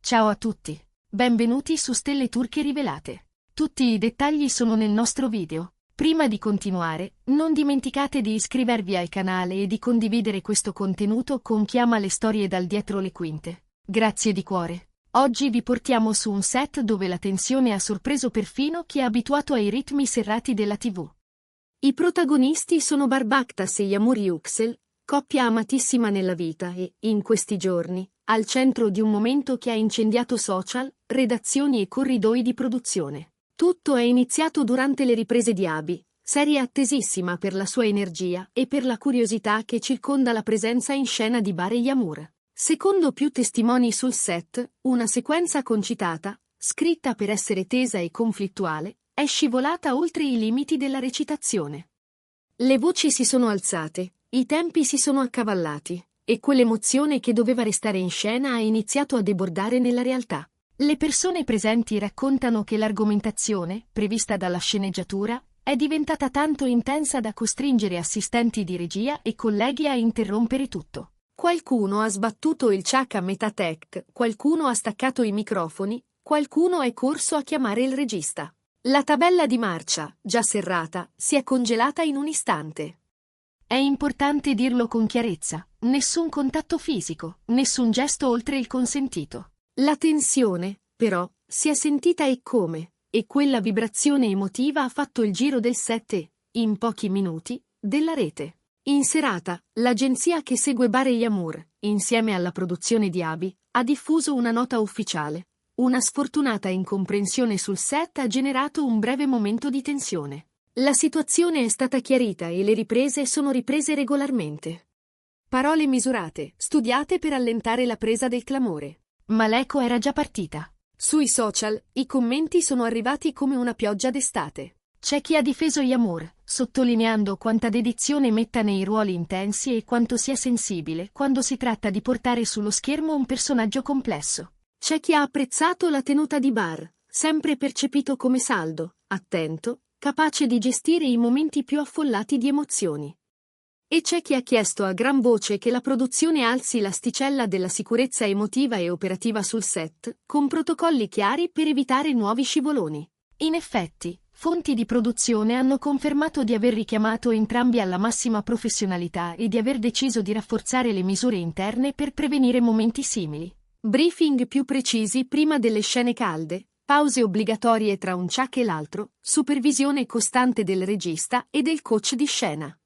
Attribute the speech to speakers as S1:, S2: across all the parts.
S1: Ciao a tutti. Benvenuti su Stelle Turche Rivelate. Tutti i dettagli sono nel nostro video. Prima di continuare, non dimenticate di iscrivervi al canale e di condividere questo contenuto con chi ama le storie dal dietro le quinte. Grazie di cuore. Oggi vi portiamo su un set dove la tensione ha sorpreso perfino chi è abituato ai ritmi serrati della TV. I protagonisti sono Barbaktas e Yağmur Yüksel, coppia amatissima nella vita e, in questi giorni, al centro di un momento che ha incendiato social, redazioni e corridoi di produzione. Tutto è iniziato durante le riprese di Abi, serie attesissima per la sua energia e per la curiosità che circonda la presenza in scena di Bahar e Yağmur. Secondo più testimoni sul set, una sequenza concitata, scritta per essere tesa e conflittuale, è scivolata oltre i limiti della recitazione. Le voci si sono alzate, i tempi si sono accavallati, e quell'emozione che doveva restare in scena ha iniziato a debordare nella realtà. Le persone presenti raccontano che l'argomentazione, prevista dalla sceneggiatura, è diventata tanto intensa da costringere assistenti di regia e colleghi a interrompere tutto. Qualcuno ha sbattuto il ciak a metà take, qualcuno ha staccato i microfoni, qualcuno è corso a chiamare il regista. La tabella di marcia, già serrata, si è congelata in un istante. È importante dirlo con chiarezza, nessun contatto fisico, nessun gesto oltre il consentito. La tensione, però, si è sentita e come, e quella vibrazione emotiva ha fatto il giro del set e, in pochi minuti, della rete. In serata, l'agenzia che segue Bahar e Yağmur, insieme alla produzione di Abi, ha diffuso una nota ufficiale. Una sfortunata incomprensione sul set ha generato un breve momento di tensione. La situazione è stata chiarita e le riprese sono riprese regolarmente. Parole misurate, studiate per allentare la presa del clamore. Ma l'eco era già partita. Sui social, i commenti sono arrivati come una pioggia d'estate. C'è chi ha difeso Yağmur, sottolineando quanta dedizione metta nei ruoli intensi e quanto sia sensibile quando si tratta di portare sullo schermo un personaggio complesso. C'è chi ha apprezzato la tenuta di Bahar, sempre percepito come saldo, attento, capace di gestire i momenti più affollati di emozioni. E c'è chi ha chiesto a gran voce che la produzione alzi l'asticella della sicurezza emotiva e operativa sul set, con protocolli chiari per evitare nuovi scivoloni. In effetti, fonti di produzione hanno confermato di aver richiamato entrambi alla massima professionalità e di aver deciso di rafforzare le misure interne per prevenire momenti simili. Briefing più precisi prima delle scene calde, pause obbligatorie tra un ciak e l'altro, supervisione costante del regista e del coach di scena.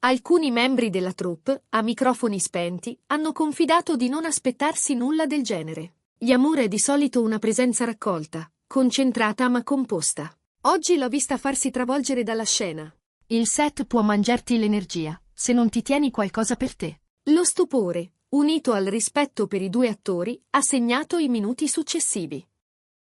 S1: Alcuni membri della troupe, a microfoni spenti, hanno confidato di non aspettarsi nulla del genere. Yağmur è di solito una presenza raccolta, concentrata ma composta. Oggi l'ho vista farsi travolgere dalla scena. Il set può mangiarti l'energia, se non ti tieni qualcosa per te. Lo stupore, unito al rispetto per i due attori, ha segnato i minuti successivi.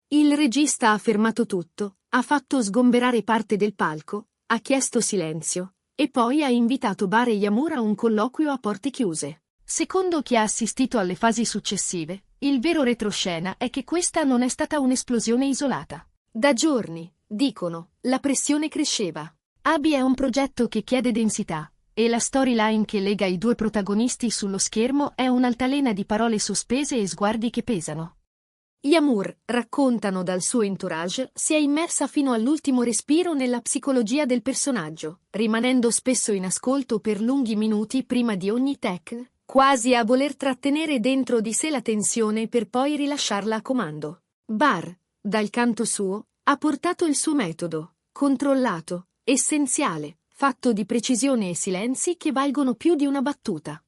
S1: Il regista ha fermato tutto, ha fatto sgomberare parte del palco, ha chiesto silenzio, e poi ha invitato Bahar e Yağmur a un colloquio a porte chiuse. Secondo chi ha assistito alle fasi successive, il vero retroscena è che questa non è stata un'esplosione isolata. Da giorni, dicono, la pressione cresceva. Abi è un progetto che chiede densità, e la storyline che lega i due protagonisti sullo schermo è un'altalena di parole sospese e sguardi che pesano. Yağmur, raccontano dal suo entourage, si è immersa fino all'ultimo respiro nella psicologia del personaggio, rimanendo spesso in ascolto per lunghi minuti prima di ogni take, quasi a voler trattenere dentro di sé la tensione per poi rilasciarla a comando. Bahar, dal canto suo, ha portato il suo metodo, controllato, essenziale, fatto di precisione e silenzi che valgono più di una battuta.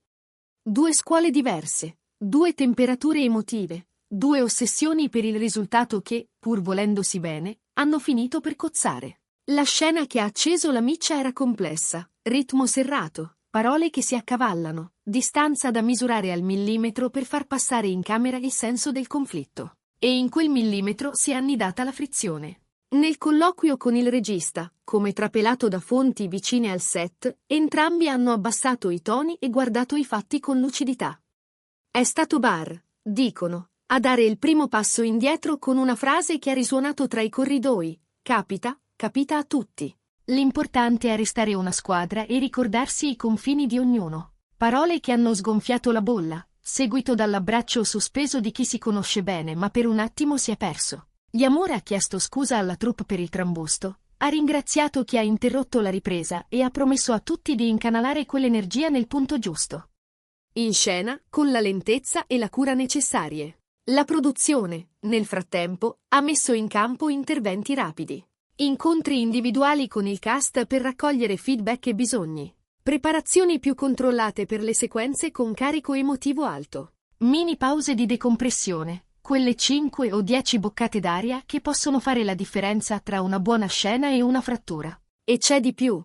S1: Due scuole diverse, due temperature emotive, due ossessioni per il risultato che, pur volendosi bene, hanno finito per cozzare. La scena che ha acceso la miccia era complessa, ritmo serrato, parole che si accavallano, distanza da misurare al millimetro per far passare in camera il senso del conflitto. E in quel millimetro si è annidata la frizione. Nel colloquio con il regista, come trapelato da fonti vicine al set, entrambi hanno abbassato i toni e guardato i fatti con lucidità. È stato Bahar, dicono, a dare il primo passo indietro con una frase che ha risuonato tra i corridoi: capita a tutti. L'importante è restare una squadra e ricordarsi i confini di ognuno. Parole che hanno sgonfiato la bolla, seguito dall'abbraccio sospeso di chi si conosce bene ma per un attimo si è perso. Yamur ha chiesto scusa alla troupe per il trambusto, ha ringraziato chi ha interrotto la ripresa e ha promesso a tutti di incanalare quell'energia nel punto giusto. In scena, con la lentezza e la cura necessarie. La produzione, nel frattempo, ha messo in campo interventi rapidi. Incontri individuali con il cast per raccogliere feedback e bisogni. Preparazioni più controllate per le sequenze con carico emotivo alto. Mini pause di decompressione, quelle 5 o 10 boccate d'aria che possono fare la differenza tra una buona scena e una frattura. E c'è di più.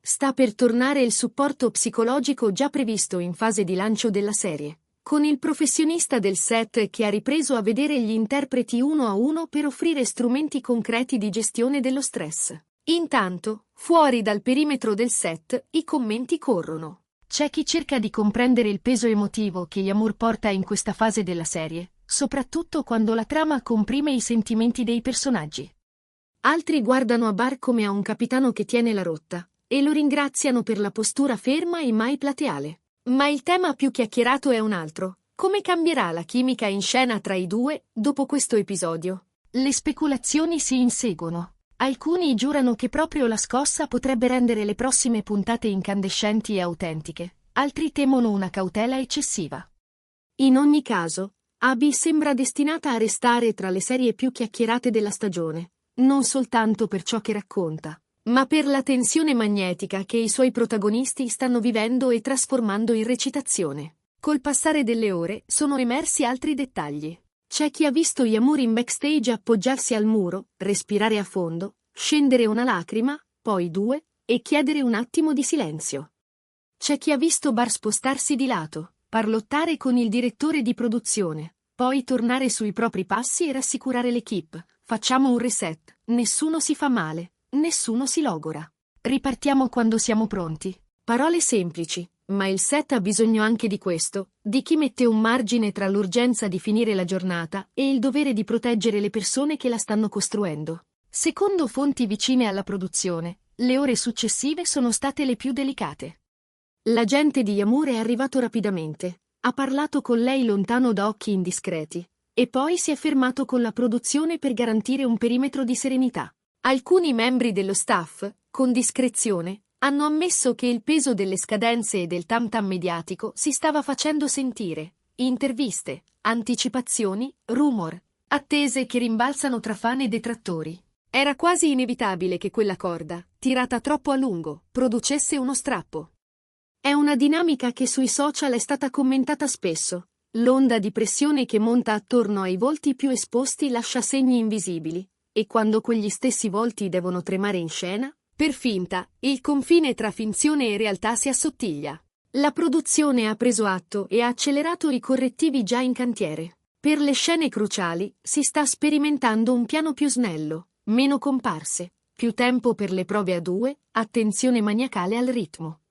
S1: Sta per tornare il supporto psicologico già previsto in fase di lancio della serie, con il professionista del set che ha ripreso a vedere gli interpreti uno a uno per offrire strumenti concreti di gestione dello stress. Intanto, fuori dal perimetro del set, i commenti corrono. C'è chi cerca di comprendere il peso emotivo che Yamur porta in questa fase della serie, soprattutto quando la trama comprime i sentimenti dei personaggi. Altri guardano a Bar come a un capitano che tiene la rotta, e lo ringraziano per la postura ferma e mai plateale. Ma il tema più chiacchierato è un altro. Come cambierà la chimica in scena tra i due dopo questo episodio? Le speculazioni si inseguono. Alcuni giurano che proprio la scossa potrebbe rendere le prossime puntate incandescenti e autentiche, altri temono una cautela eccessiva. In ogni caso, Abby sembra destinata a restare tra le serie più chiacchierate della stagione, non soltanto per ciò che racconta, ma per la tensione magnetica che i suoi protagonisti stanno vivendo e trasformando in recitazione. Col passare delle ore sono emersi altri dettagli. C'è chi ha visto Yamur in backstage appoggiarsi al muro, respirare a fondo, scendere una lacrima, poi due, e chiedere un attimo di silenzio. C'è chi ha visto Bar spostarsi di lato, parlottare con il direttore di produzione, poi tornare sui propri passi e rassicurare l'equipe. Facciamo un reset, nessuno si fa male, nessuno si logora. Ripartiamo quando siamo pronti. Parole semplici. Ma il set ha bisogno anche di questo, di chi mette un margine tra l'urgenza di finire la giornata e il dovere di proteggere le persone che la stanno costruendo. Secondo fonti vicine alla produzione, le ore successive sono state le più delicate. L'agente di Yamur è arrivato rapidamente, ha parlato con lei lontano da occhi indiscreti, e poi si è fermato con la produzione per garantire un perimetro di serenità. Alcuni membri dello staff, con discrezione, hanno ammesso che il peso delle scadenze e del tam-tam mediatico si stava facendo sentire. Interviste, anticipazioni, rumor, attese che rimbalzano tra fan e detrattori. Era quasi inevitabile che quella corda, tirata troppo a lungo, producesse uno strappo. È una dinamica che sui social è stata commentata spesso. L'onda di pressione che monta attorno ai volti più esposti lascia segni invisibili, e quando quegli stessi volti devono tremare in scena, per finta, il confine tra finzione e realtà si assottiglia. La produzione ha preso atto e ha accelerato i correttivi già in cantiere. Per le scene cruciali si sta sperimentando un piano più snello, meno comparse, più tempo per le prove a due, attenzione maniacale al ritmo.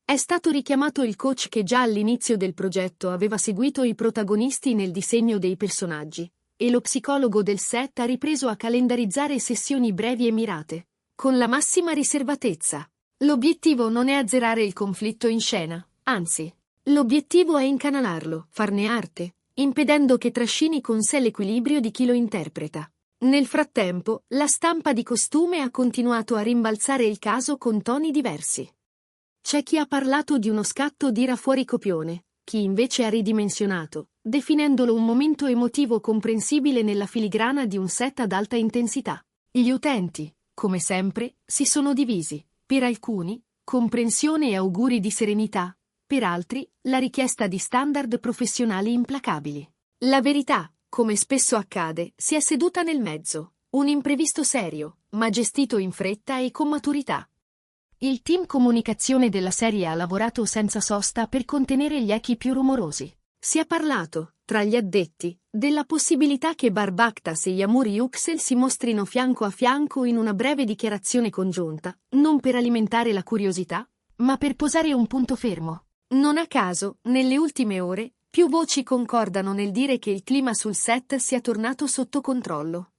S1: È stato richiamato il coach che già all'inizio del progetto aveva seguito i protagonisti nel disegno dei personaggi, e lo psicologo del set ha ripreso a calendarizzare sessioni brevi e mirate, con la massima riservatezza. L'obiettivo non è azzerare il conflitto in scena, anzi, l'obiettivo è incanalarlo, farne arte, impedendo che trascini con sé l'equilibrio di chi lo interpreta. Nel frattempo, la stampa di costume ha continuato a rimbalzare il caso con toni diversi. C'è chi ha parlato di uno scatto d'ira fuori copione, chi invece ha ridimensionato, definendolo un momento emotivo comprensibile nella filigrana di un set ad alta intensità. Gli utenti, come sempre, si sono divisi. Per alcuni, comprensione e auguri di serenità, per altri, la richiesta di standard professionali implacabili. La verità, come spesso accade, si è seduta nel mezzo, un imprevisto serio, ma gestito in fretta e con maturità. Il team comunicazione della serie ha lavorato senza sosta per contenere gli echi più rumorosi. Si è parlato, tra gli addetti, della possibilità che Barbactas e Yamur Yüksel si mostrino fianco a fianco in una breve dichiarazione congiunta, non per alimentare la curiosità, ma per posare un punto fermo. Non a caso, nelle ultime ore, più voci concordano nel dire che il clima sul set sia tornato sotto controllo.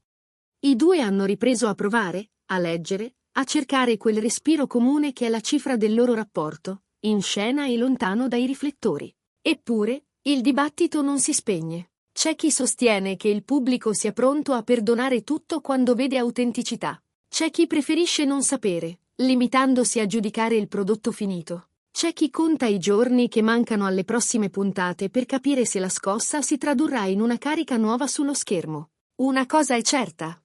S1: I due hanno ripreso a provare, a leggere, a cercare quel respiro comune che è la cifra del loro rapporto, in scena e lontano dai riflettori. Eppure, Il dibattito non si spegne. C'è chi sostiene che il pubblico sia pronto a perdonare tutto quando vede autenticità. C'è chi preferisce non sapere, limitandosi a giudicare il prodotto finito. C'è chi conta i giorni che mancano alle prossime puntate per capire se la scossa si tradurrà in una carica nuova sullo schermo. Una cosa è certa.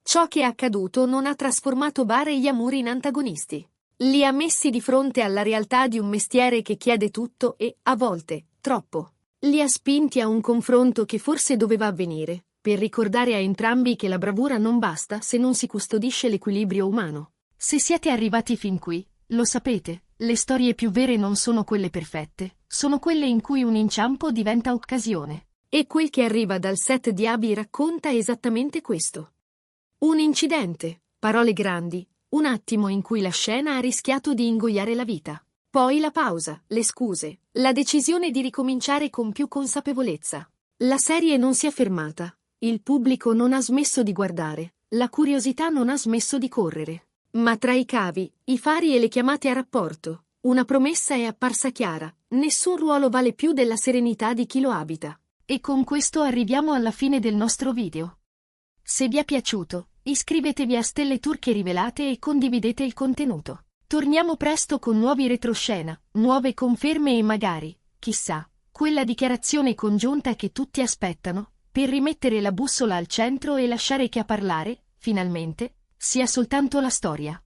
S1: Ciò che è accaduto non ha trasformato Bar e Yamuri in antagonisti. Li ha messi di fronte alla realtà di un mestiere che chiede tutto e, a volte, troppo. Li ha spinti a un confronto che forse doveva avvenire, per ricordare a entrambi che la bravura non basta se non si custodisce l'equilibrio umano. Se siete arrivati fin qui, lo sapete, le storie più vere non sono quelle perfette, sono quelle in cui un inciampo diventa occasione. E quel che arriva dal set di Abby racconta esattamente questo. Un incidente, parole grandi, un attimo in cui la scena ha rischiato di ingoiare la vita. Poi la pausa, le scuse, la decisione di ricominciare con più consapevolezza. La serie non si è fermata, il pubblico non ha smesso di guardare, la curiosità non ha smesso di correre. Ma tra i cavi, i fari e le chiamate a rapporto, una promessa è apparsa chiara: nessun ruolo vale più della serenità di chi lo abita. E con questo arriviamo alla fine del nostro video. Se vi è piaciuto, iscrivetevi a Stelle Turche Rivelate e condividete il contenuto. Torniamo presto con nuovi retroscena, nuove conferme e magari, chissà, quella dichiarazione congiunta che tutti aspettano, per rimettere la bussola al centro e lasciare che a parlare, finalmente, sia soltanto la storia.